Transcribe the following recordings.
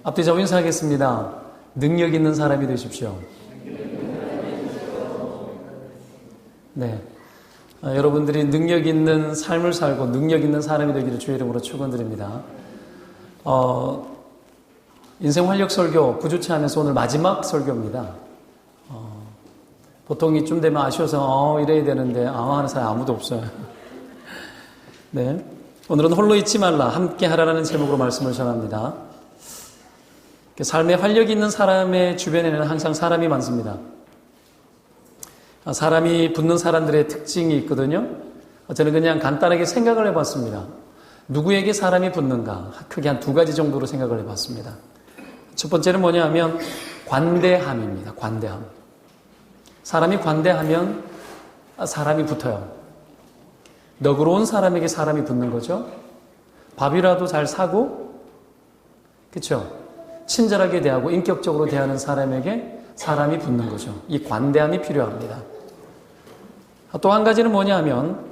앞뒤 좌우 인사하겠습니다. 능력 있는 사람이 되십시오. 네, 여러분들이 능력 있는 삶을 살고 능력 있는 사람이 되기를 주의 이름으로 축원드립니다. 인생 활력 설교 9주차 하면서 오늘 마지막 설교입니다. 보통 이쯤 되면 아쉬워서 이래야 되는데 하는 사람 아무도 없어요. 네, 오늘은 홀로 있지 말라 함께 하라라는 제목으로 말씀을 전합니다. 삶에 활력이 있는 사람의 주변에는 항상 사람이 많습니다. 사람이 붙는 사람들의 특징이 있거든요. 저는 그냥 간단하게 생각을 해봤습니다. 누구에게 사람이 붙는가? 크게 한 두 가지 정도로 생각을 해봤습니다. 첫 번째는 뭐냐 하면 관대함입니다. 관대함. 사람이 관대하면 사람이 붙어요. 너그러운 사람에게 사람이 붙는 거죠. 밥이라도 잘 사고, 그렇죠? 친절하게 대하고 인격적으로 대하는 사람에게 사람이 붙는 거죠. 이 관대함이 필요합니다. 또 한 가지는 뭐냐 하면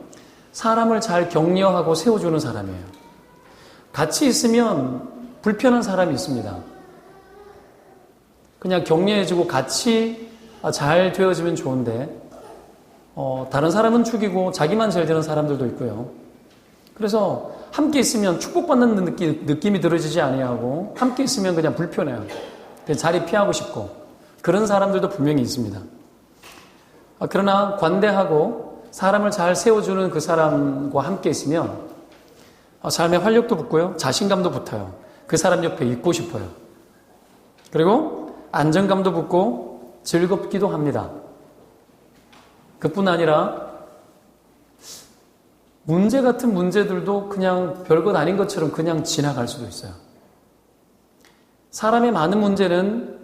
사람을 잘 격려하고 세워주는 사람이에요. 같이 있으면 불편한 사람이 있습니다. 그냥 격려해주고 같이 잘 되어지면 좋은데 다른 사람은 죽이고 자기만 잘 되는 사람들도 있고요. 그래서 함께 있으면 축복받는 느낌이 들어지지 아니하고 함께 있으면 그냥 불편해요. 그냥 자리 피하고 싶고 그런 사람들도 분명히 있습니다. 그러나 관대하고 사람을 잘 세워주는 그 사람과 함께 있으면 삶에 활력도 붙고요. 자신감도 붙어요. 그 사람 옆에 있고 싶어요. 그리고 안정감도 붙고 즐겁기도 합니다. 그뿐 아니라 문제 같은 문제들도 그냥 별것 아닌 것처럼 그냥 지나갈 수도 있어요. 사람의 많은 문제는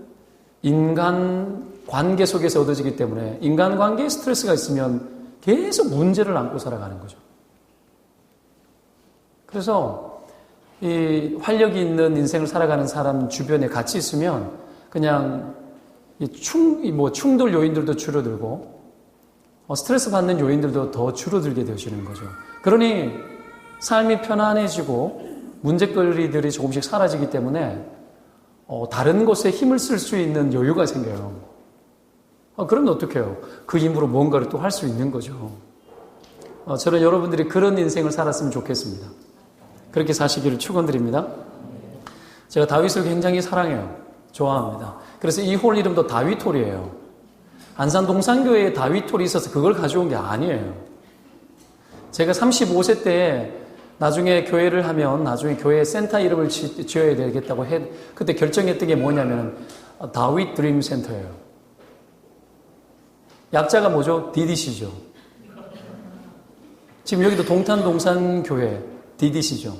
인간 관계 속에서 얻어지기 때문에 인간 관계에 스트레스가 있으면 계속 문제를 안고 살아가는 거죠. 그래서 이 활력이 있는 인생을 살아가는 사람 주변에 같이 있으면 그냥 충돌 요인들도 줄어들고 스트레스 받는 요인들도 더 줄어들게 되시는 거죠. 그러니 삶이 편안해지고 문제거리들이 조금씩 사라지기 때문에 다른 곳에 힘을 쓸 수 있는 여유가 생겨요. 그러면 어떻게 해요? 그 힘으로 뭔가를 또 할 수 있는 거죠. 저는 여러분들이 그런 인생을 살았으면 좋겠습니다. 그렇게 사시기를 축원드립니다. 제가 다윗을 굉장히 사랑해요. 좋아합니다. 그래서 이 홀 이름도 다윗홀이에요. 안산 동산교회에 다윗홀이 있어서 그걸 가져온 게 아니에요. 제가 35세 때 나중에 교회를 하면 나중에 교회 센터 이름을 지어야 되겠다고 그때 결정했던 게 뭐냐면 다윗 드림 센터예요. 약자가 뭐죠? DDC죠. 지금 여기도 동탄 동산교회 DDC죠.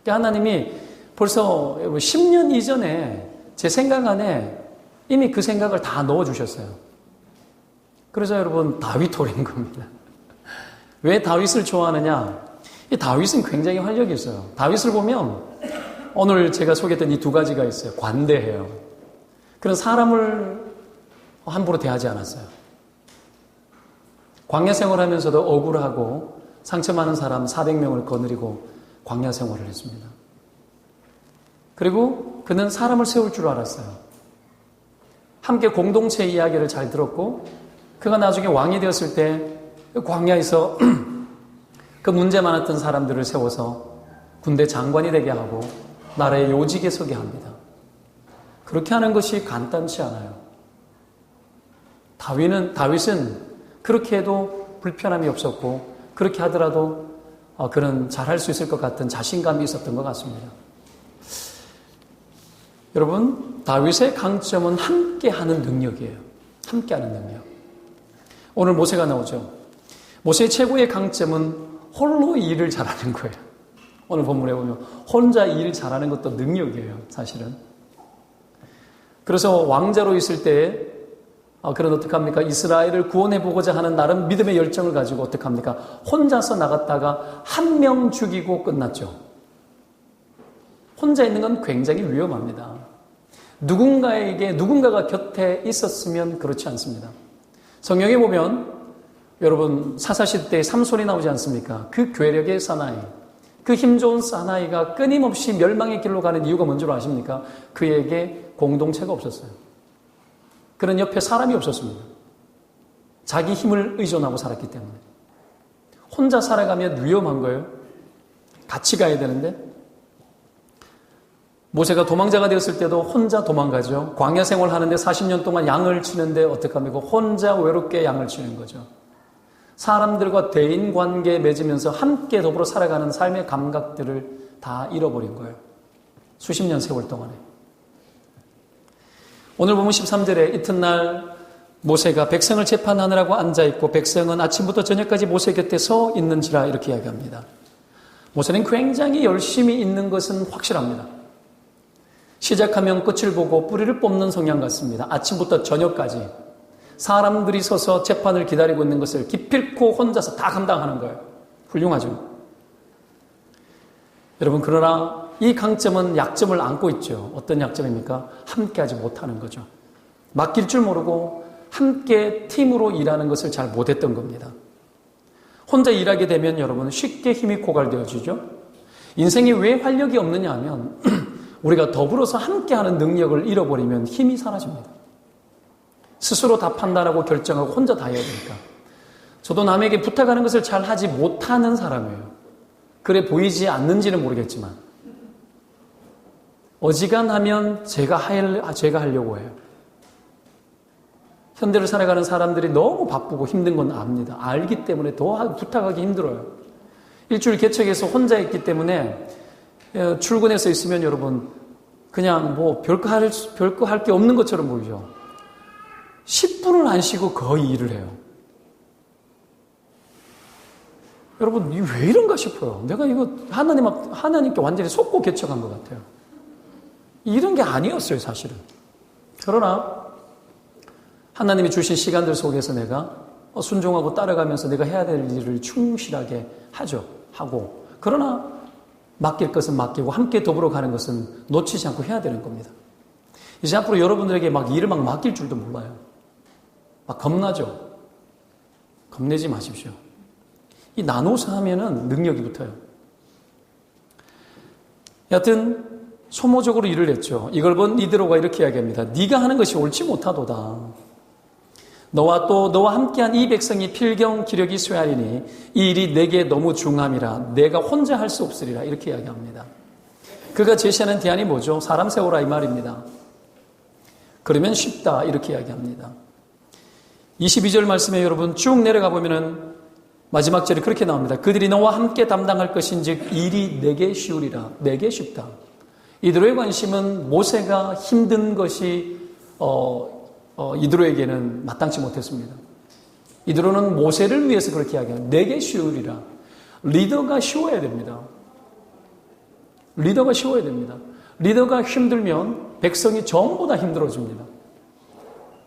그러니까 하나님이 벌써 10년 이전에 제 생각 안에 이미 그 생각을 다 넣어주셨어요. 그래서 여러분 다윗홀인 겁니다. 왜 다윗을 좋아하느냐? 이 다윗은 굉장히 활력이 있어요. 다윗을 보면 오늘 제가 소개했던 이 두 가지가 있어요. 관대해요. 그런 사람을 함부로 대하지 않았어요. 광야 생활하면서도 억울하고 상처 많은 사람 400명을 거느리고 광야 생활을 했습니다. 그리고 그는 사람을 세울 줄 알았어요. 함께 공동체 이야기를 잘 들었고 그가 나중에 왕이 되었을 때 광야에서 그 문제 많았던 사람들을 세워서 군대 장관이 되게 하고 나라의 요직에 서게 합니다. 그렇게 하는 것이 간단치 않아요. 다윗은 그렇게 해도 불편함이 없었고 그렇게 하더라도 그는 잘할 수 있을 것 같은 자신감이 있었던 것 같습니다. 여러분, 다윗의 강점은 함께하는 능력이에요. 함께하는 능력. 오늘 모세가 나오죠. 모세의 최고의 강점은 홀로 일을 잘하는 거예요. 오늘 본문에 보면 혼자 일 잘하는 것도 능력이에요. 사실은. 그래서 왕자로 있을 때 그런 어떡합니까? 이스라엘을 구원해보고자 하는 나름 믿음의 열정을 가지고 어떡합니까? 혼자서 나갔다가 한 명 죽이고 끝났죠. 혼자 있는 건 굉장히 위험합니다. 누군가가 곁에 있었으면 그렇지 않습니다. 성경에 보면 여러분 사사시대에 삼손이 나오지 않습니까? 그 괴력의 사나이, 그 힘 좋은 사나이가 끊임없이 멸망의 길로 가는 이유가 뭔지 아십니까? 그에게 공동체가 없었어요. 그런 옆에 사람이 없었습니다. 자기 힘을 의존하고 살았기 때문에. 혼자 살아가면 위험한 거예요. 같이 가야 되는데. 모세가 도망자가 되었을 때도 혼자 도망가죠. 광야 생활 하는데 40년 동안 양을 치는데 어떡합니까? 혼자 외롭게 양을 치는 거죠. 사람들과 대인관계에 맺으면서 함께 더불어 살아가는 삶의 감각들을 다 잃어버린 거예요. 수십 년 세월 동안에. 오늘 보면 13절에 이튿날 모세가 백성을 재판하느라고 앉아있고 백성은 아침부터 저녁까지 모세 곁에 서 있는지라 이렇게 이야기합니다. 모세는 굉장히 열심히 있는 것은 확실합니다. 시작하면 끝을 보고 뿌리를 뽑는 성향 같습니다. 아침부터 저녁까지 사람들이 서서 재판을 기다리고 있는 것을 기필코 혼자서 다 감당하는 거예요. 훌륭하죠. 여러분, 그러나 이 강점은 약점을 안고 있죠. 어떤 약점입니까? 함께하지 못하는 거죠. 맡길 줄 모르고 함께 팀으로 일하는 것을 잘 못했던 겁니다. 혼자 일하게 되면 여러분 쉽게 힘이 고갈되어지죠. 인생에 왜 활력이 없느냐 하면 우리가 더불어서 함께하는 능력을 잃어버리면 힘이 사라집니다. 스스로 다 판단하고 결정하고 혼자 다 해야 되니까. 저도 남에게 부탁하는 것을 잘 하지 못하는 사람이에요. 그래 보이지 않는지는 모르겠지만 어지간하면 제가 하려고 해요. 현대를 살아가는 사람들이 너무 바쁘고 힘든 건 압니다. 알기 때문에 더 부탁하기 힘들어요. 일주일 개척해서 혼자 있기 때문에 출근해서 있으면 여러분 그냥 뭐 별거 할 게 없는 것처럼 보이죠. 10분을 안 쉬고 거의 일을 해요. 여러분 왜 이런가 싶어요. 내가 이거 하나님께 완전히 속고 개척한 것 같아요. 이런 게 아니었어요, 사실은. 그러나 하나님이 주신 시간들 속에서 내가 순종하고 따라가면서 내가 해야 될 일을 충실하게 하고 그러나 맡길 것은 맡기고 함께 더불어 가는 것은 놓치지 않고 해야 되는 겁니다. 이제 앞으로 여러분들에게 일을 맡길 줄도 몰라요. 겁나죠? 겁내지 마십시오. 이 나눠서 하면은 능력이 붙어요. 여하튼 소모적으로 일을 했죠. 이걸 본 이드로가 이렇게 이야기합니다. 네가 하는 것이 옳지 못하도다. 너와 함께한 이 백성이 필경 기력이 쇠하리니 이 일이 내게 너무 중함이라 내가 혼자 할 수 없으리라 이렇게 이야기합니다. 그가 제시하는 대안이 뭐죠? 사람 세워라 이 말입니다. 그러면 쉽다 이렇게 이야기합니다. 22절 말씀에 여러분 쭉 내려가 보면은 마지막 절이 그렇게 나옵니다. 그들이 너와 함께 담당할 것인즉 일이 내게 쉬우리라. 내게 쉽다. 이드로의 관심은 모세가 힘든 것이 이드로에게는 마땅치 못했습니다. 이드로는 모세를 위해서 그렇게 이야기합니다. 내게 쉬우리라. 리더가 쉬워야 됩니다. 리더가 쉬워야 됩니다. 리더가 힘들면 백성이 전부 다 힘들어집니다.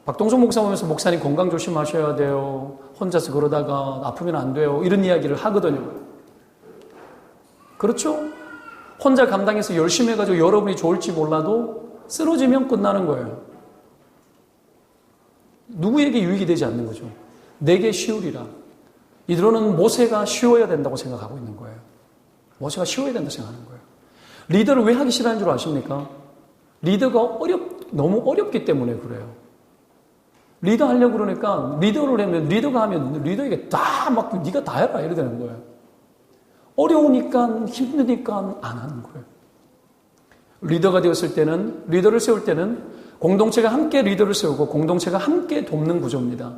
박동석 목사 보면서 목사님 건강 조심하셔야 돼요. 혼자서 그러다가 아프면 안 돼요. 이런 이야기를 하거든요. 그렇죠? 혼자 감당해서 열심히 해가지고 여러분이 좋을지 몰라도 쓰러지면 끝나는 거예요. 누구에게 유익이 되지 않는 거죠. 내게 쉬우리라. 이들은 모세가 쉬워야 된다고 생각하고 있는 거예요. 모세가 쉬워야 된다고 생각하는 거예요. 리더를 왜 하기 싫어하는 줄 아십니까? 리더가 너무 어렵기 때문에 그래요. 리더 하려고 그러니까 리더를 하면 리더가 하면 리더에게 네가 다 해라 이래 되는 거예요. 어려우니까 힘드니까 안 하는 거예요. 리더가 되었을 때는 리더를 세울 때는 공동체가 함께 리더를 세우고 공동체가 함께 돕는 구조입니다.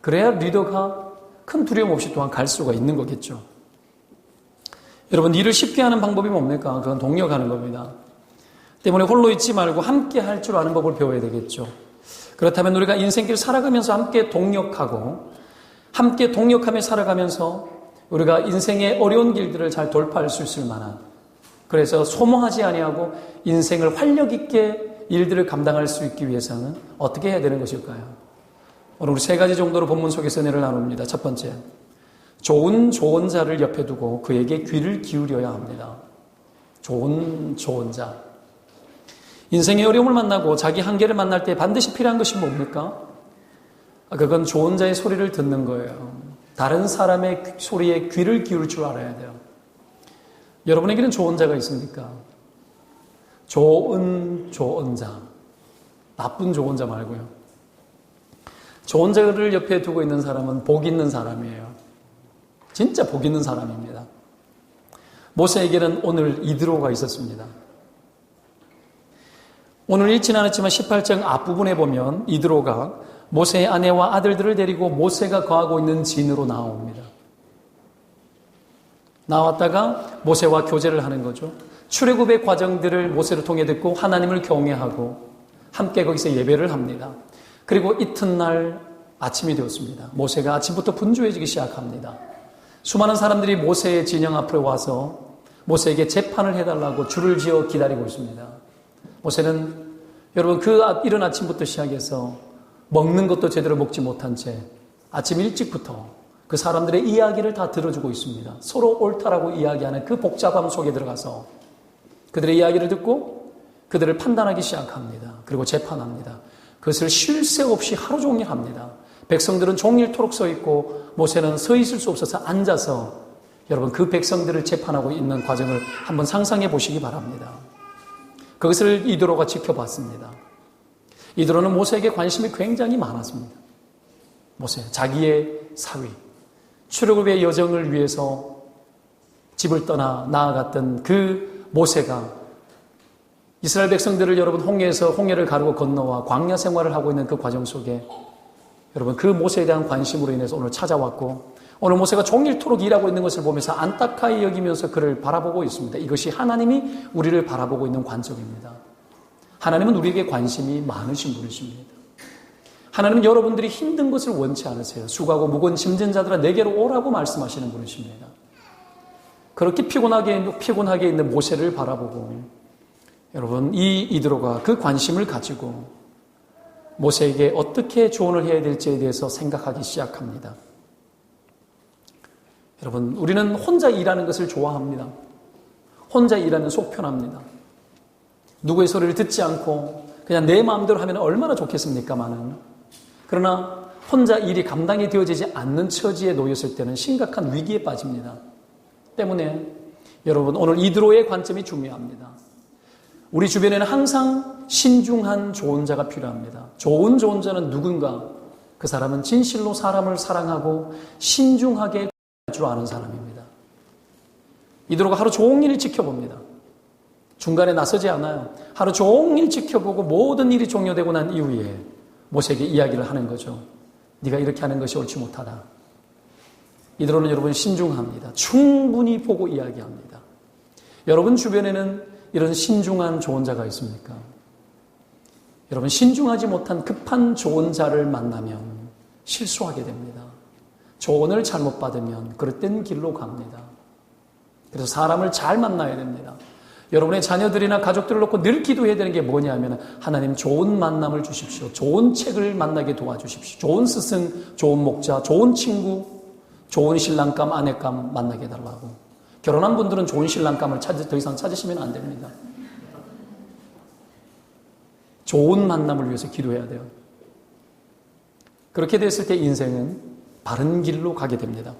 그래야 리더가 큰 두려움 없이 또한 갈 수가 있는 거겠죠. 여러분 일을 쉽게 하는 방법이 뭡니까? 그건 동력하는 겁니다. 때문에 홀로 있지 말고 함께 할 줄 아는 법을 배워야 되겠죠. 그렇다면 우리가 인생길 살아가면서 함께 동력하고 함께 동력하며 살아가면서 우리가 인생의 어려운 길들을 잘 돌파할 수 있을 만한 그래서 소모하지 아니하고 인생을 활력 있게 일들을 감당할 수 있기 위해서는 어떻게 해야 되는 것일까요? 오늘 우리 세 가지 정도로 본문 속에서 은혜를 나눕니다. 첫 번째, 좋은 조언자를 옆에 두고 그에게 귀를 기울여야 합니다. 좋은 조언자. 인생의 어려움을 만나고 자기 한계를 만날 때 반드시 필요한 것이 뭡니까? 그건 좋은 자의 소리를 듣는 거예요. 다른 사람의 소리에 귀를 기울일 줄 알아야 돼요. 여러분에게는 좋은 자가 있습니까? 좋은 자. 나쁜 좋은 자 말고요. 좋은 자를 옆에 두고 있는 사람은 복 있는 사람이에요. 진짜 복 있는 사람입니다. 모세에게는 오늘 이드로가 있었습니다. 오늘 읽지는 않았지만 18장 앞부분에 보면 이드로가 모세의 아내와 아들들을 데리고 모세가 거하고 있는 진으로 나옵니다. 나왔다가 모세와 교제를 하는 거죠. 출애굽의 과정들을 모세를 통해 듣고 하나님을 경외하고 함께 거기서 예배를 합니다. 그리고 이튿날 아침이 되었습니다. 모세가 아침부터 분주해지기 시작합니다. 수많은 사람들이 모세의 진영 앞에 와서 모세에게 재판을 해달라고 줄을 지어 기다리고 있습니다. 모세는 여러분 그 이른 아침부터 시작해서 먹는 것도 제대로 먹지 못한 채 아침 일찍부터 그 사람들의 이야기를 다 들어주고 있습니다. 서로 옳다라고 이야기하는 그 복잡함 속에 들어가서 그들의 이야기를 듣고 그들을 판단하기 시작합니다. 그리고 재판합니다. 그것을 쉴 새 없이 하루 종일 합니다. 백성들은 종일토록 서 있고 모세는 서 있을 수 없어서 앉아서 여러분 그 백성들을 재판하고 있는 과정을 한번 상상해 보시기 바랍니다. 그것을 이드로가 지켜봤습니다. 이드로는 모세에게 관심이 굉장히 많았습니다. 모세, 자기의 사위, 출애굽의 여정을 위해서 집을 떠나 나아갔던 그 모세가 이스라엘 백성들을 여러분 홍해를 가르고 건너와 광야 생활을 하고 있는 그 과정 속에 여러분 그 모세에 대한 관심으로 인해서 오늘 찾아왔고 오늘 모세가 종일토록 일하고 있는 것을 보면서 안타까이 여기면서 그를 바라보고 있습니다. 이것이 하나님이 우리를 바라보고 있는 관점입니다. 하나님은 우리에게 관심이 많으신 분이십니다. 하나님은 여러분들이 힘든 것을 원치 않으세요. 수고하고 무거운 짐진 자들아 내게로 오라고 말씀하시는 분이십니다. 그렇게 피곤하게 있는 모세를 바라보고 여러분 이 이드로가 그 관심을 가지고 모세에게 어떻게 조언을 해야 될지에 대해서 생각하기 시작합니다. 여러분 우리는 혼자 일하는 것을 좋아합니다. 혼자 일하면 속 편합니다. 누구의 소리를 듣지 않고 그냥 내 마음대로 하면 얼마나 좋겠습니까마는. 그러나 혼자 일이 감당이 되어지지 않는 처지에 놓였을 때는 심각한 위기에 빠집니다. 때문에 여러분 오늘 이드로의 관점이 중요합니다. 우리 주변에는 항상 신중한 좋은 자가 필요합니다. 좋은 자는 누군가? 그 사람은 진실로 사람을 사랑하고 신중하게 할 줄 아는 사람입니다. 이드로가 하루 종일 지켜봅니다. 중간에 나서지 않아요. 하루 종일 지켜보고 모든 일이 종료되고 난 이후에 모세에게 이야기를 하는 거죠. 네가 이렇게 하는 것이 옳지 못하다. 이드로는 여러분 신중합니다. 충분히 보고 이야기합니다. 여러분 주변에는 이런 신중한 좋은 자가 있습니까? 여러분 신중하지 못한 급한 좋은 자를 만나면 실수하게 됩니다. 조언을 잘못 받으면 그릇된 길로 갑니다. 그래서 사람을 잘 만나야 됩니다. 여러분의 자녀들이나 가족들을 놓고 늘 기도해야 되는 게 뭐냐면 하나님 좋은 만남을 주십시오. 좋은 책을 만나게 도와주십시오. 좋은 스승, 좋은 목자, 좋은 친구, 좋은 신랑감, 아내감 만나게 해달라고. 결혼한 분들은 좋은 신랑감을 더 이상 찾으시면 안 됩니다. 좋은 만남을 위해서 기도해야 돼요. 그렇게 됐을 때 인생은 바른 길로 가게 됩니다.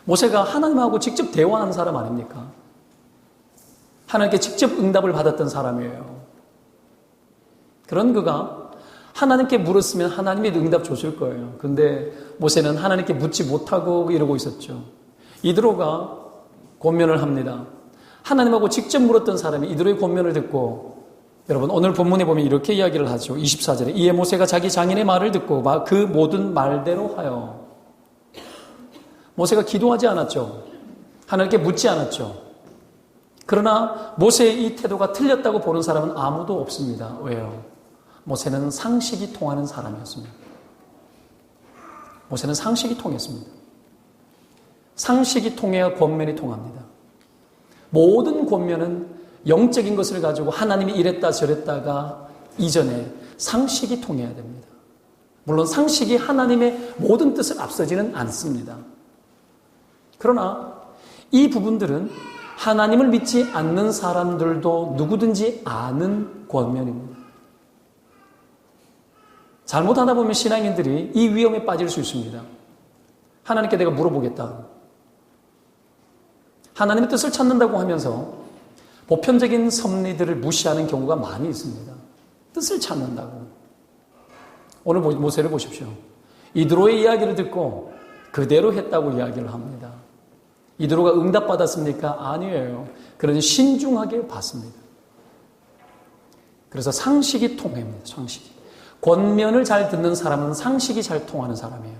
모세가 하나님하고 직접 대화한 사람 아닙니까? 하나님께 직접 응답을 받았던 사람이에요. 그런 그가 하나님께 물었으면 하나님이 응답 주실 거예요. 그런데 모세는 하나님께 묻지 못하고 이러고 있었죠. 이드로가 권면을 합니다. 하나님하고 직접 물었던 사람이 이드로의 권면을 듣고 여러분 오늘 본문에 보면 이렇게 이야기를 하죠. 24절에 이에 모세가 자기 장인의 말을 듣고 그 모든 말대로 하여. 모세가 기도하지 않았죠. 하나님께 묻지 않았죠. 그러나 모세의 이 태도가 틀렸다고 보는 사람은 아무도 없습니다. 왜요? 모세는 상식이 통하는 사람이었습니다. 모세는 상식이 통했습니다. 상식이 통해야 권면이 통합니다. 모든 권면은 영적인 것을 가지고 하나님이 이랬다 저랬다가 이전에 상식이 통해야 됩니다. 물론 상식이 하나님의 모든 뜻을 앞서지는 않습니다. 그러나 이 부분들은 하나님을 믿지 않는 사람들도 누구든지 아는 권면입니다. 잘못하다 보면 신앙인들이 이 위험에 빠질 수 있습니다. 하나님께 내가 물어보겠다. 하나님의 뜻을 찾는다고 하면서 보편적인 섭리들을 무시하는 경우가 많이 있습니다. 뜻을 찾는다고. 오늘 모세를 보십시오. 이드로의 이야기를 듣고 그대로 했다고 이야기를 합니다. 이드로가 응답받았습니까? 아니에요. 그러니 신중하게 봤습니다. 그래서 상식이 통합니다. 상식이. 권면을 잘 듣는 사람은 상식이 잘 통하는 사람이에요.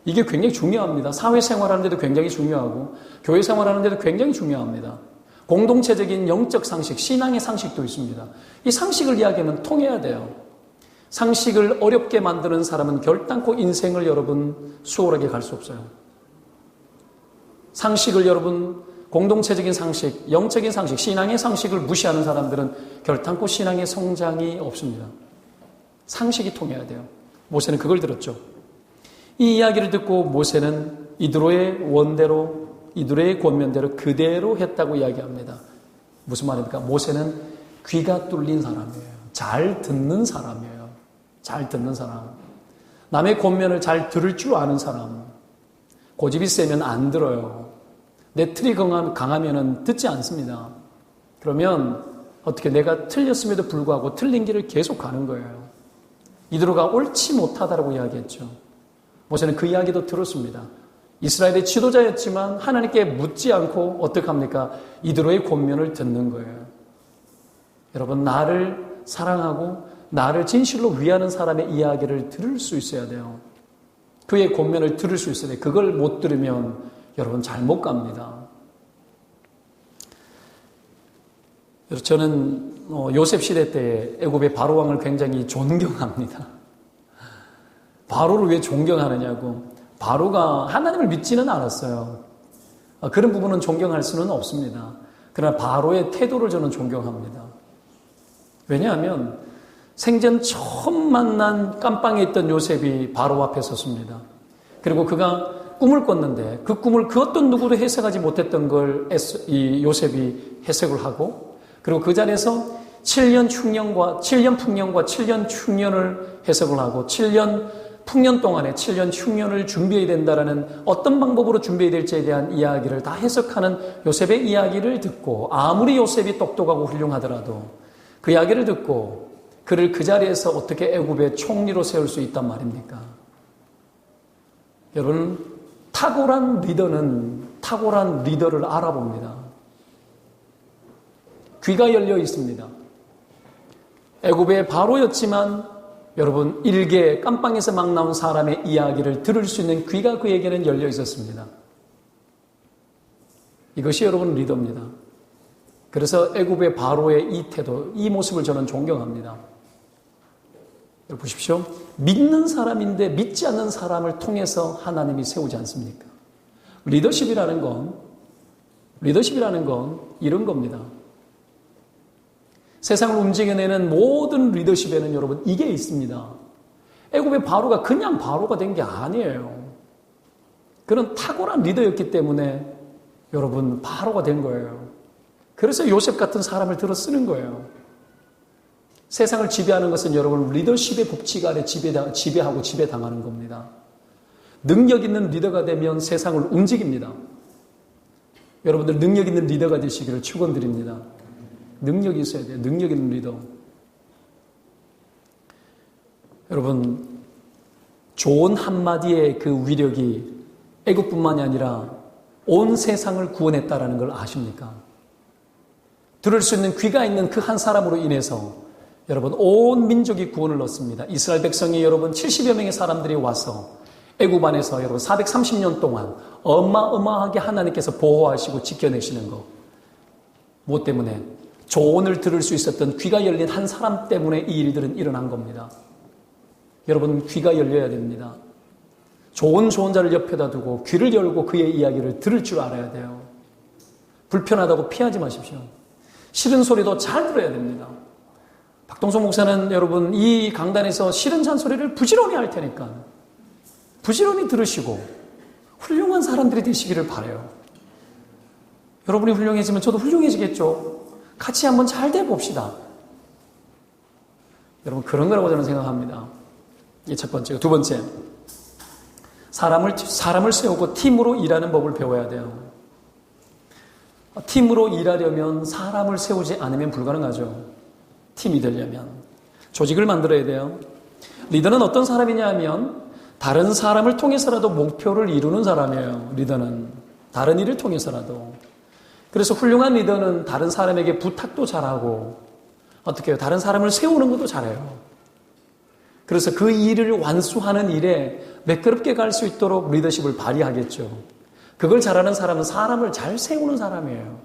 이게 굉장히 중요합니다. 사회생활하는 데도 굉장히 중요하고 교회 생활하는 데도 굉장히 중요합니다. 공동체적인 영적 상식, 신앙의 상식도 있습니다. 이 상식을 이야기하면 통해야 돼요. 상식을 어렵게 만드는 사람은 결단코 인생을 여러분 수월하게 갈 수 없어요. 상식을 여러분 공동체적인 상식, 영적인 상식, 신앙의 상식을 무시하는 사람들은 결단코 신앙의 성장이 없습니다. 상식이 통해야 돼요. 모세는 그걸 들었죠. 이 이야기를 듣고 모세는 이드로의 원대로, 이드로의 권면대로 그대로 했다고 이야기합니다. 무슨 말입니까? 모세는 귀가 뚫린 사람이에요. 잘 듣는 사람이에요. 잘 듣는 사람. 남의 권면을 잘 들을 줄 아는 사람. 고집이 세면 안 들어요. 내 틀이 강하면 듣지 않습니다. 그러면 어떻게 내가 틀렸음에도 불구하고 틀린 길을 계속 가는 거예요. 이드로가 옳지 못하다라고 이야기했죠. 모세는 그 이야기도 들었습니다. 이스라엘의 지도자였지만 하나님께 묻지 않고 어떻게 합니까? 이드로의 권면을 듣는 거예요. 여러분, 나를 사랑하고 나를 진실로 위하는 사람의 이야기를 들을 수 있어야 돼요. 그의 권면을 들을 수 있어야 돼요. 그걸 못 들으면 여러분 잘못 갑니다. 저는 요셉 시대 때 애굽의 바로 왕을 굉장히 존경합니다. 바로를 왜 존경하느냐고. 바로가 하나님을 믿지는 않았어요. 그런 부분은 존경할 수는 없습니다. 그러나 바로의 태도를 저는 존경합니다. 왜냐하면 생전 처음 만난 깜빵에 있던 요셉이 바로 앞에 섰습니다. 그리고 그가 꿈을 꿨는데 그 꿈을 그 어떤 누구도 해석하지 못했던 걸 이 요셉이 해석을 하고, 그리고 그 자리에서 7년 풍년과 7년 충년을 해석을 하고 7년 풍년 동안에 7년 흉년을 준비해야 된다라는 어떤 방법으로 준비해야 될지에 대한 이야기를 다 해석하는 요셉의 이야기를 듣고, 아무리 요셉이 똑똑하고 훌륭하더라도 그 이야기를 듣고 그를 그 자리에서 어떻게 애굽의 총리로 세울 수 있단 말입니까? 여러분, 탁월한 리더는 탁월한 리더를 알아봅니다. 귀가 열려 있습니다. 애굽의 바로였지만 여러분, 일개 깜빵에서 막 나온 사람의 이야기를 들을 수 있는 귀가 그에게는 열려 있었습니다. 이것이 여러분 리더입니다. 그래서 애굽의 바로의 이 태도, 이 모습을 저는 존경합니다. 여러분 보십시오. 믿는 사람인데 믿지 않는 사람을 통해서 하나님이 세우지 않습니까? 리더십이라는 건 이런 겁니다. 세상을 움직여내는 모든 리더십에는 여러분 이게 있습니다. 애굽의 바로가 그냥 바로가 된 게 아니에요. 그런 탁월한 리더였기 때문에 여러분 바로가 된 거예요. 그래서 요셉 같은 사람을 들어 쓰는 거예요. 세상을 지배하는 것은 여러분 리더십의 법칙 아래 지배하고 지배당하는 겁니다. 능력 있는 리더가 되면 세상을 움직입니다. 여러분들 능력 있는 리더가 되시기를 축원드립니다. 능력이 있어야 돼요. 능력 있는 리더. 여러분, 조언 한마디의 그 위력이 애국뿐만이 아니라 온 세상을 구원했다라는 걸 아십니까? 들을 수 있는 귀가 있는 그 한 사람으로 인해서 여러분 온 민족이 구원을 얻습니다. 이스라엘 백성이 여러분 70여 명의 사람들이 와서 애굽 안에서 여러분 430년 동안 어마어마하게 하나님께서 보호하시고 지켜내시는 것. 무엇 때문에? 조언을 들을 수 있었던 귀가 열린 한 사람 때문에 이 일들은 일어난 겁니다. 여러분 귀가 열려야 됩니다. 좋은 조언자를 옆에다 두고 귀를 열고 그의 이야기를 들을 줄 알아야 돼요. 불편하다고 피하지 마십시오. 싫은 소리도 잘 들어야 됩니다. 박동성 목사는 여러분 이 강단에서 싫은 잔소리를 부지런히 할 테니까 부지런히 들으시고 훌륭한 사람들이 되시기를 바라요. 여러분이 훌륭해지면 저도 훌륭해지겠죠. 같이 한번 잘 돼봅시다. 여러분 그런 거라고 저는 생각합니다. 이게 첫 번째고, 두 번째, 사람을 세우고 팀으로 일하는 법을 배워야 돼요. 팀으로 일하려면 사람을 세우지 않으면 불가능하죠. 팀이 되려면. 조직을 만들어야 돼요. 리더는 어떤 사람이냐 하면 다른 사람을 통해서라도 목표를 이루는 사람이에요. 리더는. 다른 일을 통해서라도. 그래서 훌륭한 리더는 다른 사람에게 부탁도 잘하고 어떻게 해요? 다른 사람을 세우는 것도 잘해요. 그래서 그 일을 완수하는 일에 매끄럽게 갈 수 있도록 리더십을 발휘하겠죠. 그걸 잘하는 사람은 사람을 잘 세우는 사람이에요.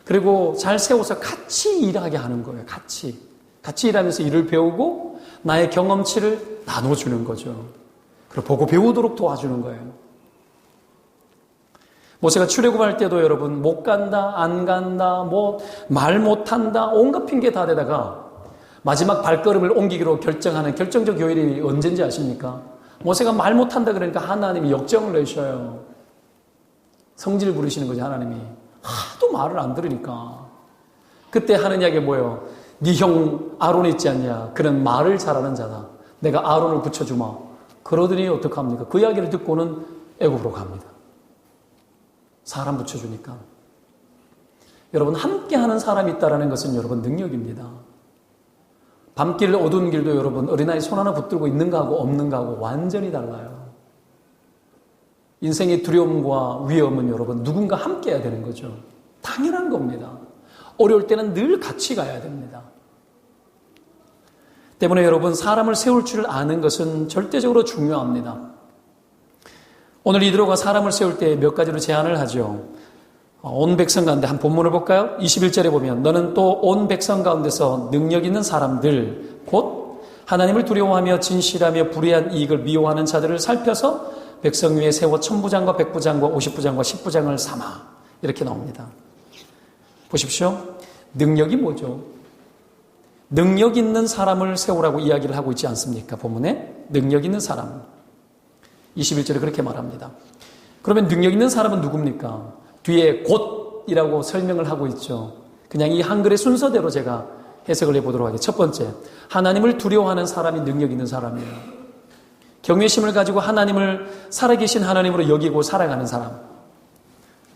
그리고 잘 세워서 같이 일하게 하는 거예요. 같이 일하면서 일을 배우고 나의 경험치를 나눠주는 거죠. 그리고 보고 배우도록 도와주는 거예요. 모세가 출애굽할 때도 여러분 못 간다, 안 간다, 말 못한다, 온갖 핑계 다 대다가 마지막 발걸음을 옮기기로 결정하는 결정적 요일이 언제인지 아십니까? 모세가 말 못한다 그러니까 하나님이 역정을 내셔요. 성질 부리시는 거죠, 하나님이. 하도 말을 안 들으니까. 그때 하는 이야기가 뭐예요? 네 형 아론 있지 않냐? 그는 말을 잘하는 자다. 내가 아론을 붙여주마. 그러더니 어떡합니까? 그 이야기를 듣고는 애굽으로 갑니다. 사람 붙여주니까. 여러분, 함께하는 사람이 있다는 것은 여러분 능력입니다. 밤길 어두운 길도 여러분 어린아이 손 하나 붙들고 있는 거하고 없는 거하고 완전히 달라요. 인생의 두려움과 위험은 여러분 누군가 함께 해야 되는 거죠. 당연한 겁니다. 어려울 때는 늘 같이 가야 됩니다. 때문에 여러분 사람을 세울 줄 아는 것은 절대적으로 중요합니다. 오늘 이드로가 사람을 세울 때 몇 가지로 제안을 하죠. 온 백성 가운데 한 본문을 볼까요? 21절에 보면 너는 또 온 백성 가운데서 능력 있는 사람들 곧 하나님을 두려워하며 진실하며 불의한 이익을 미워하는 자들을 살펴서 백성 위에 세워 천부장과 백부장과 50부장과 10부장을 삼아 이렇게 나옵니다. 보십시오. 능력이 뭐죠? 능력 있는 사람을 세우라고 이야기를 하고 있지 않습니까? 본문에 능력 있는 사람 21절에 그렇게 말합니다. 그러면 능력 있는 사람은 누굽니까? 뒤에 곧이라고 설명을 하고 있죠. 그냥 이 한글의 순서대로 제가 해석을 해보도록 하겠습니다. 첫 번째, 하나님을 두려워하는 사람이 능력 있는 사람이에요. 경외심을 가지고 하나님을 살아계신 하나님으로 여기고 살아가는 사람.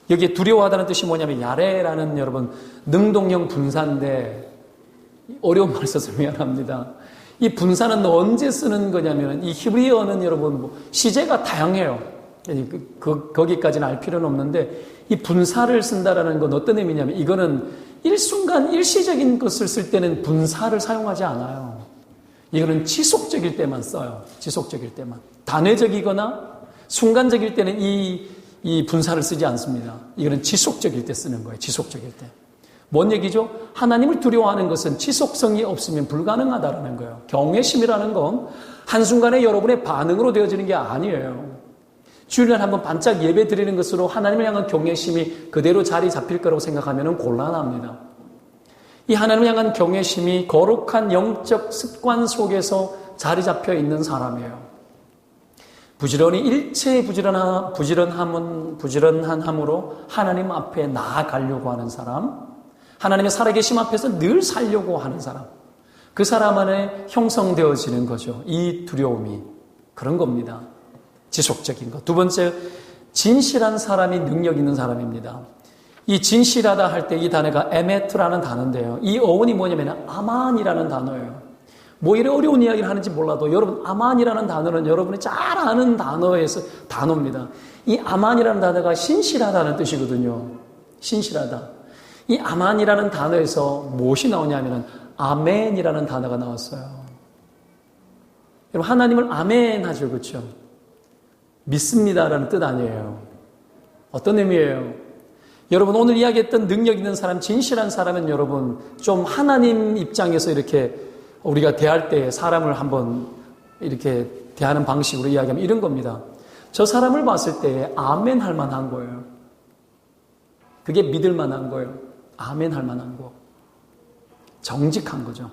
여기에 두려워하다는 뜻이 뭐냐면 야레라는 여러분 능동형 분사인데 어려운 말 써서 미안합니다. 이 분사는 언제 쓰는 거냐면 이 히브리어는 여러분 시제가 다양해요. 거기까지는 알 필요는 없는데 이 분사를 쓴다라는 건 어떤 의미냐면 이거는 일순간 일시적인 것을 쓸 때는 분사를 사용하지 않아요. 이거는 지속적일 때만 써요. 지속적일 때만. 단회적이거나 순간적일 때는 이 분사를 쓰지 않습니다. 이거는 지속적일 때 쓰는 거예요. 지속적일 때. 뭔 얘기죠? 하나님을 두려워하는 것은 지속성이 없으면 불가능하다는 거예요. 경외심이라는 건 한순간에 여러분의 반응으로 되어지는 게 아니에요. 주일날 한번 반짝 예배 드리는 것으로 하나님을 향한 경외심이 그대로 자리 잡힐 거라고 생각하면 곤란합니다. 이 하나님을 향한 경외심이 거룩한 영적 습관 속에서 자리 잡혀 있는 사람이에요. 부지런히 일체의 부지런함으로 하나님 앞에 나아가려고 하는 사람, 하나님의 살아계심 앞에서 늘 살려고 하는 사람, 그 사람 안에 형성되어지는 거죠. 이 두려움이 그런 겁니다. 지속적인 것. 두 번째, 진실한 사람이 능력 있는 사람입니다. 이 진실하다 할 때 이 단어가 에메트라는 단어인데요. 이 어원이 뭐냐면 아만이라는 단어예요. 뭐 이런 어려운 이야기를 하는지 몰라도 여러분 아만이라는 단어는 여러분이 잘 아는 단어입니다. 이 아만이라는 단어가 신실하다는 뜻이거든요. 신실하다. 이 아만이라는 단어에서 무엇이 나오냐면 아멘이라는 단어가 나왔어요. 여러분 하나님을 아멘 하죠. 그렇죠? 믿습니다라는 뜻 아니에요. 어떤 의미예요? 여러분 오늘 이야기했던 능력 있는 사람, 진실한 사람은 여러분 좀 하나님 입장에서 이렇게 우리가 대할 때 사람을 한번 이렇게 대하는 방식으로 이야기하면 이런 겁니다. 저 사람을 봤을 때 아멘 할 만한 거예요. 그게 믿을 만한 거예요. 아멘 할 만한 거. 정직한 거죠.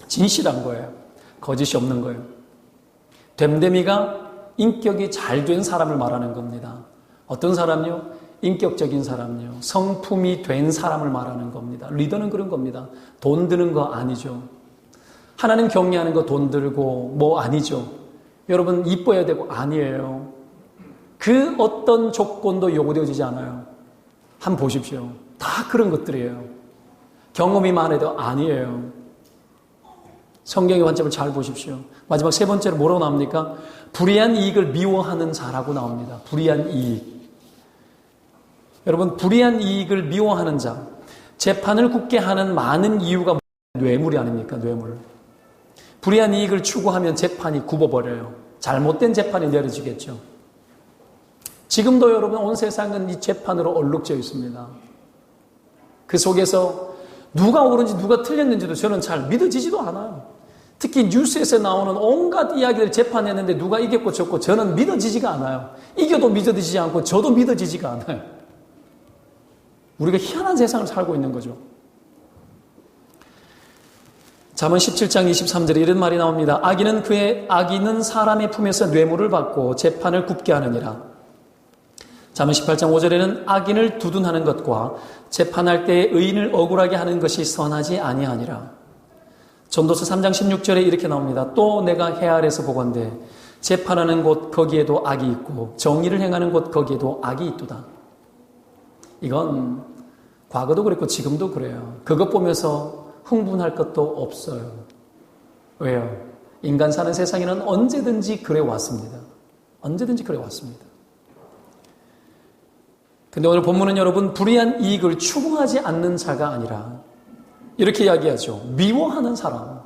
진실한 거예요. 거짓이 없는 거예요. 됨됨이가 인격이 잘 된 사람을 말하는 겁니다. 어떤 사람요? 인격적인 사람요. 성품이 된 사람을 말하는 겁니다. 리더는 그런 겁니다. 돈 드는 거 아니죠. 하나님 경외하는 거 돈 들고 뭐 아니죠. 여러분 이뻐야 되고 아니에요. 그 어떤 조건도 요구되어지지 않아요. 한번 보십시오. 다 그런 것들이에요. 경험이 많아도 아니에요. 성경의 관점을 잘 보십시오. 마지막 세 번째로 뭐라고 나옵니까? 불의한 이익을 미워하는 자라고 나옵니다. 불의한 이익. 여러분, 불의한 이익을 미워하는 자, 재판을 굳게 하는 많은 이유가 뇌물이 아닙니까? 뇌물. 불의한 이익을 추구하면 재판이 굽어버려요. 잘못된 재판이 내려지겠죠. 지금도 여러분 온 세상은 이 재판으로 얼룩져 있습니다. 그 속에서 누가 옳은지 누가 틀렸는지도 저는 잘 믿어지지도 않아요. 특히 뉴스에서 나오는 온갖 이야기를 재판했는데 누가 이겼고 졌고 저는 믿어지지가 않아요. 이겨도 믿어지지 않고 저도 믿어지지가 않아요. 우리가 희한한 세상을 살고 있는 거죠. 잠언 17장 23절에 이런 말이 나옵니다. 악인은 사람의 품에서 뇌물을 받고 재판을 굽게 하느니라. 잠언 18장 5절에는 악인을 두둔하는 것과 재판할 때 의인을 억울하게 하는 것이 선하지 아니하니라. 전도서 3장 16절에 이렇게 나옵니다. 또 내가 해 아래서 보건대 재판하는 곳 거기에도 악이 있고 정의를 행하는 곳 거기에도 악이 있도다. 이건 과거도 그랬고 지금도 그래요. 그것 보면서 흥분할 것도 없어요. 왜요? 인간 사는 세상에는 언제든지 그래 왔습니다. 언제든지 그래 왔습니다. 근데 오늘 본문은 여러분 불의한 이익을 추구하지 않는 자가 아니라 이렇게 이야기하죠. 미워하는 사람.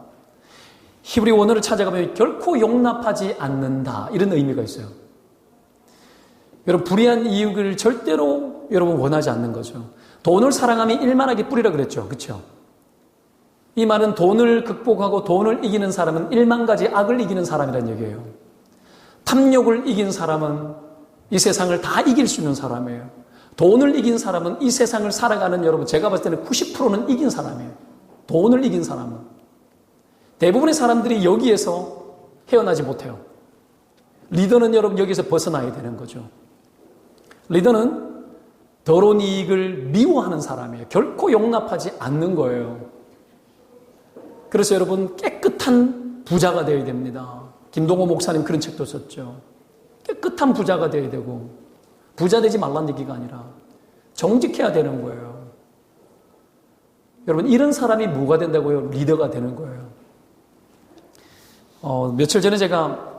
히브리 원어를 찾아가면 결코 용납하지 않는다. 이런 의미가 있어요. 여러분 불의한 이익을 절대로 여러분 원하지 않는 거죠. 돈을 사랑하면 일만하게 뿌리라 그랬죠. 그렇죠? 이 말은 돈을 극복하고 돈을 이기는 사람은 1만 가지 악을 이기는 사람이라는 얘기예요. 탐욕을 이긴 사람은 이 세상을 다 이길 수 있는 사람이에요. 돈을 이긴 사람은 이 세상을 살아가는 여러분 제가 봤을 때는 90%는 이긴 사람이에요. 돈을 이긴 사람은. 대부분의 사람들이 여기에서 헤어나지 못해요. 리더는 여러분 여기서 벗어나야 되는 거죠. 리더는 더러운 이익을 미워하는 사람이에요. 결코 용납하지 않는 거예요. 그래서 여러분 깨끗한 부자가 되어야 됩니다. 김동호 목사님 그런 책도 썼죠. 깨끗한 부자가 되어야 되고 부자 되지 말란 얘기가 아니라 정직해야 되는 거예요. 여러분 이런 사람이 뭐가 된다고요? 리더가 되는 거예요. 며칠 전에 제가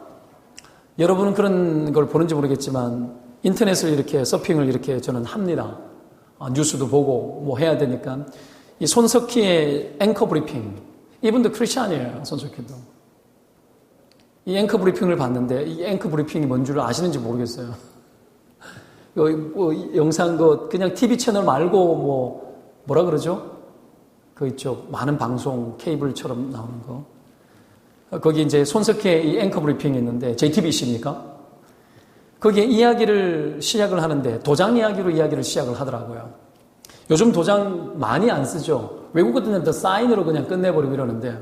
여러분은 그런 걸 보는지 모르겠지만 인터넷을 이렇게 서핑을 이렇게 저는 합니다. 뉴스도 보고 뭐 해야 되니까 이 손석희의 앵커 브리핑 이분도 크리스찬이에요. 손석희도. 이 앵커 브리핑을 봤는데 이 앵커 브리핑이 뭔 줄 아시는지 모르겠어요. 영상 그냥 TV 채널 말고 뭐라 그러죠? 그 이쪽 많은 방송 케이블처럼 나오는 거. 거기 이제 손석희의 이 앵커 브리핑이 있는데 JTBC입니까? 거기에 이야기를 시작을 하는데 도장 이야기로 이야기를 시작을 하더라고요. 요즘 도장 많이 안 쓰죠. 외국 같은 데는 사인으로 그냥 끝내버리고 이러는데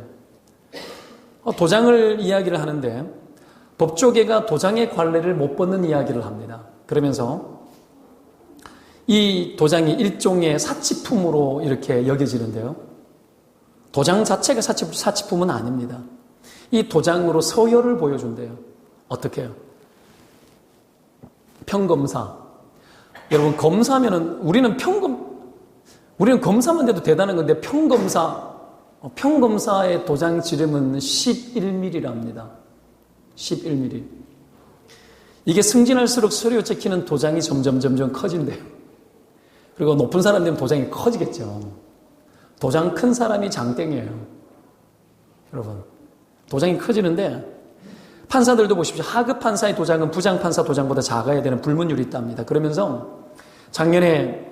도장을 이야기를 하는데 법조계가 도장의 관례를 못 벗는 이야기를 합니다. 그러면서 이 도장이 일종의 사치품으로 이렇게 여겨지는데요. 도장 자체가 사치품은 아닙니다. 이 도장으로 서열을 보여준대요. 어떻게 해요? 평검사. 여러분 검사면은 우리는 검사만 돼도 대단한 건데 평검사의 도장 지름은 11mm랍니다. 11mm. 이게 승진할수록 서류에 찍히는 도장이 점점 커진대요. 그리고 높은 사람 되면 도장이 커지겠죠. 도장 큰 사람이 장땡이에요. 여러분 도장이 커지는데 판사들도 보십시오. 하급 판사의 도장은 부장 판사 도장보다 작아야 되는 불문율이 있답니다. 그러면서 작년에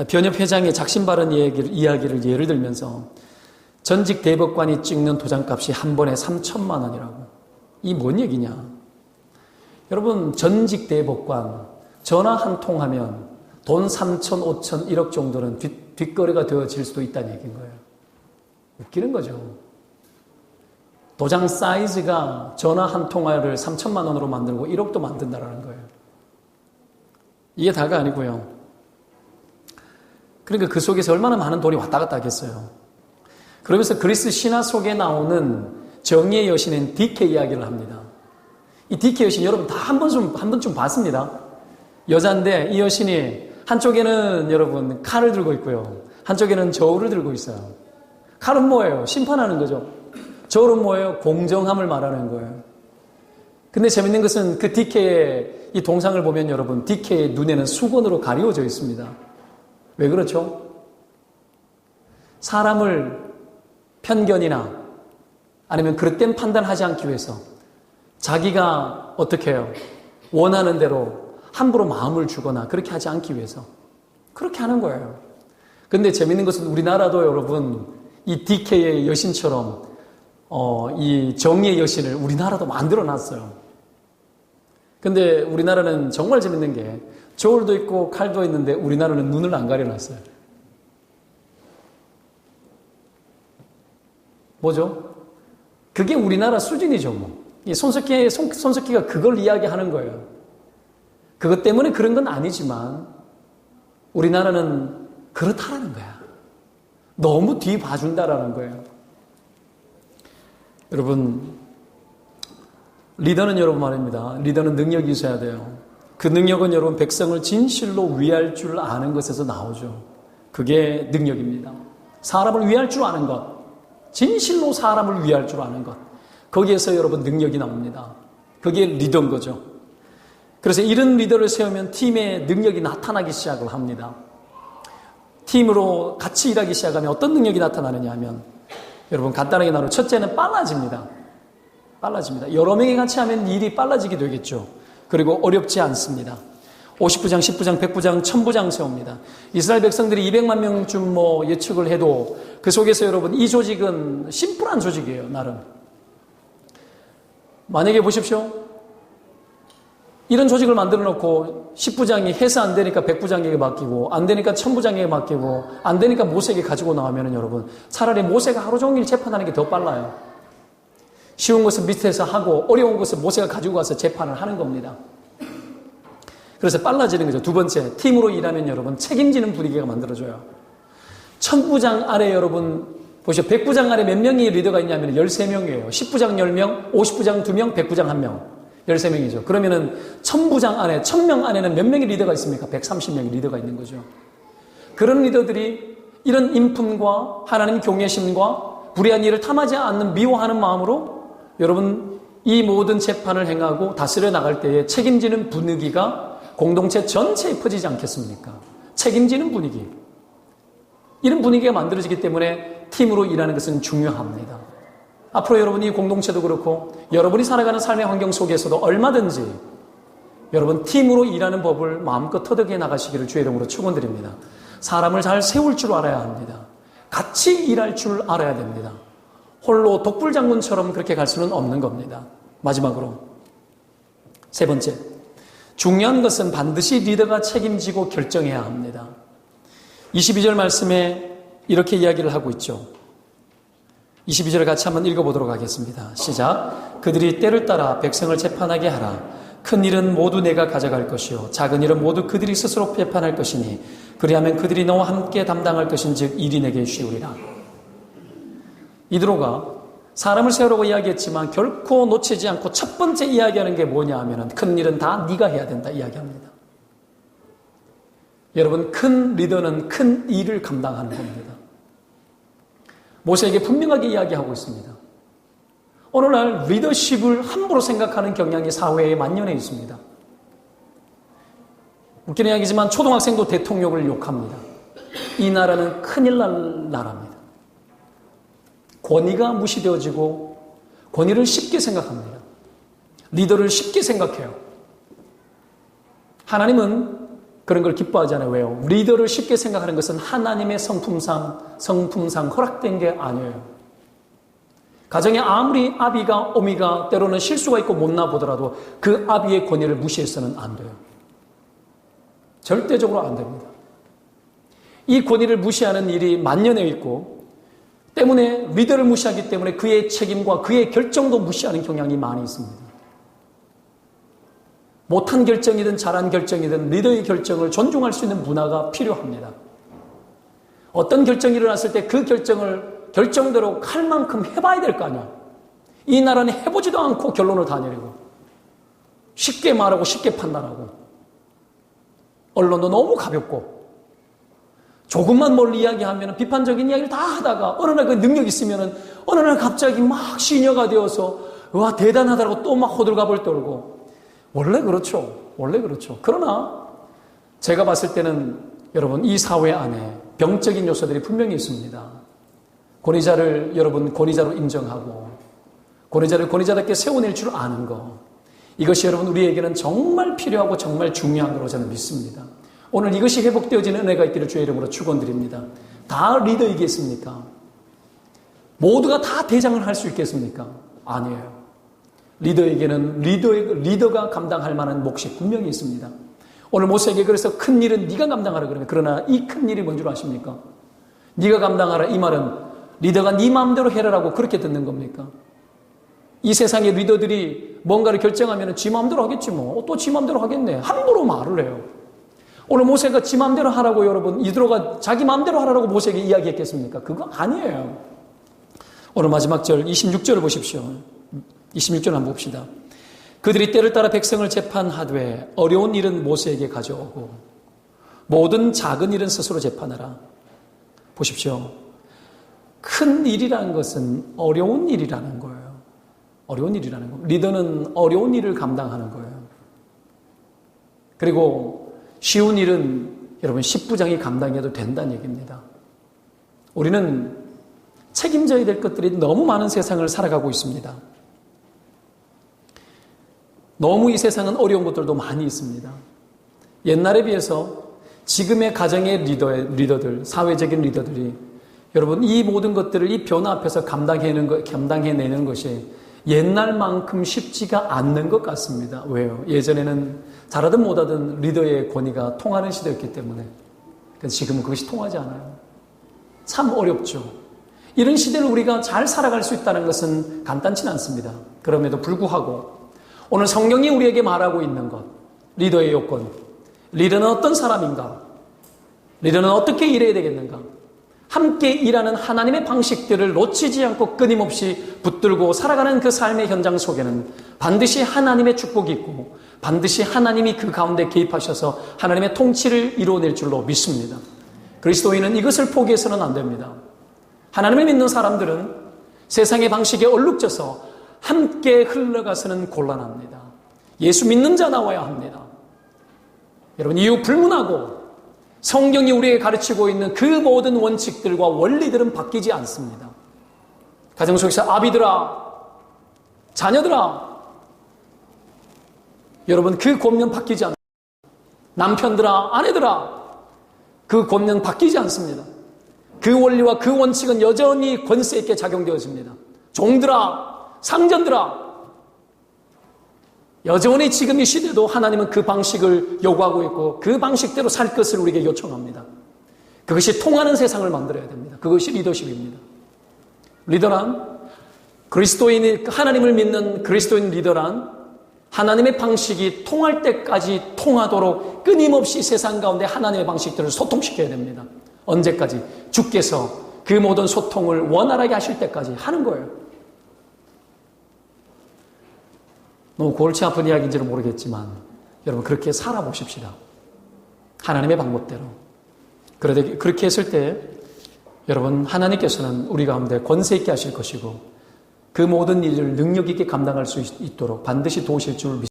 변협 회장의 작심 발언 이야기를 예를 들면서 전직 대법관이 찍는 도장값이 한 번에 3천만 원이라고. 이 뭔 얘기냐? 여러분 전직 대법관 전화 한 통 하면 돈 3천, 5천, 1억 정도는 뒷거래가 되어질 수도 있다는 얘기인 거예요. 웃기는 거죠. 도장 사이즈가 전화 한 통화를 3천만 원으로 만들고 1억도 만든다라는 거예요. 이게 다가 아니고요. 그러니까 그 속에서 얼마나 많은 돈이 왔다 갔다 하겠어요. 그러면서 그리스 신화 속에 나오는 정의의 여신인 디케 이야기를 합니다. 이 디케 여신 여러분 다 한 번쯤 봤습니다. 여자인데 이 여신이 한쪽에는 여러분 칼을 들고 있고요. 한쪽에는 저울을 들고 있어요. 칼은 뭐예요? 심판하는 거죠. 저울은 뭐예요? 공정함을 말하는 거예요. 근데 재밌는 것은 그 디케의 이 동상을 보면 여러분, 디케의 눈에는 수건으로 가리워져 있습니다. 왜 그렇죠? 사람을 편견이나 아니면 그릇된 판단하지 않기 위해서 자기가 어떻게 해요? 원하는 대로 함부로 마음을 주거나 그렇게 하지 않기 위해서 그렇게 하는 거예요. 근데 재밌는 것은 우리나라도 여러분 이 디케의 여신처럼 이 정의의 여신을 우리나라도 만들어 놨어요. 근데 우리나라는 정말 재밌는 게 저울도 있고 칼도 있는데 우리나라는 눈을 안 가려놨어요. 뭐죠? 그게 우리나라 수준이죠. 뭐. 이 손석희가 그걸 이야기하는 거예요. 그것 때문에 그런 건 아니지만 우리나라는 그렇다라는 거야. 너무 뒤 봐준다라는 거예요. 여러분, 리더는 여러분 말입니다. 리더는 능력이 있어야 돼요. 그 능력은 여러분 백성을 진실로 위할 줄 아는 것에서 나오죠. 그게 능력입니다. 사람을 위할 줄 아는 것. 진실로 사람을 위할 줄 아는 것. 거기에서 여러분 능력이 나옵니다. 그게 리더인 거죠. 그래서 이런 리더를 세우면 팀의 능력이 나타나기 시작을 합니다. 팀으로 같이 일하기 시작하면 어떤 능력이 나타나느냐 하면 여러분 간단하게 나누면 첫째는 빨라집니다. 여러 명이 같이 하면 일이 빨라지게 되겠죠. 그리고 어렵지 않습니다. 50부장, 10부장, 100부장, 1000부장 세웁니다. 이스라엘 백성들이 200만 명쯤 예측을 해도 그 속에서 여러분 이 조직은 심플한 조직이에요. 나름. 만약에 보십시오. 이런 조직을 만들어 놓고 10부장이 해서 안 되니까 100부장에게 맡기고 안 되니까 1000부장에게 맡기고 안 되니까 모세에게 가지고 나가면 여러분 차라리 모세가 하루 종일 재판하는 게 더 빨라요. 쉬운 것은 밑에서 하고 어려운 것은 모세가 가지고 가서 재판을 하는 겁니다. 그래서 빨라지는 거죠. 두 번째, 팀으로 일하면 여러분 책임지는 분위기가 만들어져요. 1000부장 아래 여러분 보시죠. 100부장 아래 몇 명의 리더가 있냐면 13명이에요. 10부장 10명, 50부장 2명, 100부장 1명. 13명이죠. 그러면은 1000부장 안에, 1000명 안에는 몇 명의 리더가 있습니까? 130명의 리더가 있는 거죠. 그런 리더들이 이런 인품과 하나님 경외심과 불의한 일을 탐하지 않는 미워하는 마음으로 여러분 이 모든 재판을 행하고 다스려 나갈 때에 책임지는 분위기가 공동체 전체에 퍼지지 않겠습니까? 책임지는 분위기. 이런 분위기가 만들어지기 때문에 팀으로 일하는 것은 중요합니다. 앞으로 여러분이 공동체도 그렇고 여러분이 살아가는 삶의 환경 속에서도 얼마든지 여러분 팀으로 일하는 법을 마음껏 터득해 나가시기를 주의 이름으로 축원드립니다. 사람을 잘 세울 줄 알아야 합니다. 같이 일할 줄 알아야 됩니다. 홀로 독불장군처럼 그렇게 갈 수는 없는 겁니다. 마지막으로 세 번째, 중요한 것은 반드시 리더가 책임지고 결정해야 합니다. 22절 말씀에 이렇게 이야기를 하고 있죠. 22절을 같이 한번 읽어보도록 하겠습니다. 시작. 그들이 때를 따라 백성을 재판하게 하라. 큰 일은 모두 내가 가져갈 것이요 작은 일은 모두 그들이 스스로 재판할 것이니 그리하면 그들이 너와 함께 담당할 것인즉 일이 내게 쉬우리라. 이드로가 사람을 세우라고 이야기했지만 결코 놓치지 않고 첫 번째 이야기하는 게 뭐냐 하면 큰 일은 다 네가 해야 된다 이야기합니다. 여러분 큰 리더는 큰 일을 감당하는 겁니다. 모세에게 분명하게 이야기하고 있습니다. 오늘날 리더십을 함부로 생각하는 경향이 사회에 만연해 있습니다. 웃기는 이야기지만 초등학생도 대통령을 욕합니다. 이 나라는 큰일 날 나라입니다. 권위가 무시되어지고 권위를 쉽게 생각합니다. 리더를 쉽게 생각해요. 하나님은 그런 걸 기뻐하지 않아요. 왜요? 리더를 쉽게 생각하는 것은 하나님의 성품상 허락된 게 아니에요. 가정에 아무리 아비가 어미가 때로는 실수가 있고 못나 보더라도 그 아비의 권위를 무시해서는 안 돼요. 절대적으로 안 됩니다. 이 권위를 무시하는 일이 만연해 있고 때문에 리더를 무시하기 때문에 그의 책임과 그의 결정도 무시하는 경향이 많이 있습니다. 못한 결정이든 잘한 결정이든 리더의 결정을 존중할 수 있는 문화가 필요합니다. 어떤 결정이 일어났을 때 그 결정을 결정대로 할 만큼 해봐야 될 거 아니야. 이 나라는 해보지도 않고 결론을 다 내리고 쉽게 말하고 쉽게 판단하고 언론도 너무 가볍고 조금만 뭘 이야기하면 비판적인 이야기를 다 하다가 어느 날 그 능력 있으면 어느 날 갑자기 막 시녀가 되어서 와 대단하다고 또 막 호들갑을 떨고 원래 그렇죠. 그러나 제가 봤을 때는 여러분 이 사회 안에 병적인 요소들이 분명히 있습니다. 권위자를 여러분 권위자로 인정하고 권위자를 권위자답게 세워낼 줄 아는 것, 이것이 여러분 우리에게는 정말 필요하고 정말 중요한 거로 저는 믿습니다. 오늘 이것이 회복되어지는 은혜가 있기를 주의 이름으로 축원드립니다. 다 리더이겠습니까? 모두가 다 대장을 할 수 있겠습니까? 아니에요. 리더에게는 리더가 감당할 만한 몫이 분명히 있습니다. 오늘 모세에게 그래서 큰 일은 네가 감당하라 그러면, 그러나 이 큰 일이 뭔 줄 아십니까? 네가 감당하라 이 말은 리더가 네 마음대로 해라라고 그렇게 듣는 겁니까? 이 세상의 리더들이 뭔가를 결정하면 지 마음대로 하겠지 뭐. 또 지 마음대로 하겠네. 함부로 말을 해요. 오늘 모세가 지 마음대로 하라고 여러분 이드로가 자기 마음대로 하라고 모세에게 이야기했겠습니까? 그거 아니에요. 오늘 마지막 절 26절을 보십시오. 26절 한번 봅시다. 그들이 때를 따라 백성을 재판하되 어려운 일은 모세에게 가져오고 모든 작은 일은 스스로 재판하라. 보십시오. 큰 일이라는 것은 어려운 일이라는 거예요. 어려운 일이라는 겁니다. 리더는 어려운 일을 감당하는 거예요. 그리고 쉬운 일은 여러분 10부장이 감당해도 된다는 얘기입니다. 우리는 책임져야 될 것들이 너무 많은 세상을 살아가고 있습니다. 너무 이 세상은 어려운 것들도 많이 있습니다. 옛날에 비해서 지금의 가정의 리더들, 사회적인 리더들이 여러분 이 모든 것들을 이 변화 앞에서 감당해내는 것이 옛날만큼 쉽지가 않는 것 같습니다. 왜요? 예전에는 잘하든 못하든 리더의 권위가 통하는 시대였기 때문에. 그래서 지금은 그것이 통하지 않아요. 참 어렵죠. 이런 시대를 우리가 잘 살아갈 수 있다는 것은 간단치는 않습니다. 그럼에도 불구하고 오늘 성경이 우리에게 말하고 있는 것, 리더의 요건, 리더는 어떤 사람인가? 리더는 어떻게 일해야 되겠는가? 함께 일하는 하나님의 방식들을 놓치지 않고 끊임없이 붙들고 살아가는 그 삶의 현장 속에는 반드시 하나님의 축복이 있고 반드시 하나님이 그 가운데 개입하셔서 하나님의 통치를 이루어낼 줄로 믿습니다. 그리스도인은 이것을 포기해서는 안 됩니다. 하나님을 믿는 사람들은 세상의 방식에 얼룩져서 함께 흘러가서는 곤란합니다. 예수 믿는 자 나와야 합니다. 여러분 이유 불문하고 성경이 우리에게 가르치고 있는 그 모든 원칙들과 원리들은 바뀌지 않습니다. 가정 속에서 아비들아, 자녀들아, 여러분 그 권면 바뀌지 않습니다. 남편들아, 아내들아, 그 권면 바뀌지 않습니다. 그 원리와 그 원칙은 여전히 권세 있게 작용되어집니다. 종들아, 상전들아, 여전히 지금 이 시대도 하나님은 그 방식을 요구하고 있고 그 방식대로 살 것을 우리에게 요청합니다. 그것이 통하는 세상을 만들어야 됩니다. 그것이 리더십입니다. 리더란 그리스도인이 하나님을 믿는 그리스도인 리더란 하나님의 방식이 통할 때까지 통하도록 끊임없이 세상 가운데 하나님의 방식들을 소통시켜야 됩니다. 언제까지? 주께서 그 모든 소통을 원활하게 하실 때까지 하는 거예요. 너무 골치 아픈 이야기인지는 모르겠지만 여러분 그렇게 살아보십시다. 하나님의 방법대로. 그렇게 했을 때 여러분 하나님께서는 우리 가운데 권세 있게 하실 것이고 그 모든 일을 능력 있게 감당할 수 있도록 반드시 도우실 줄 믿습니다.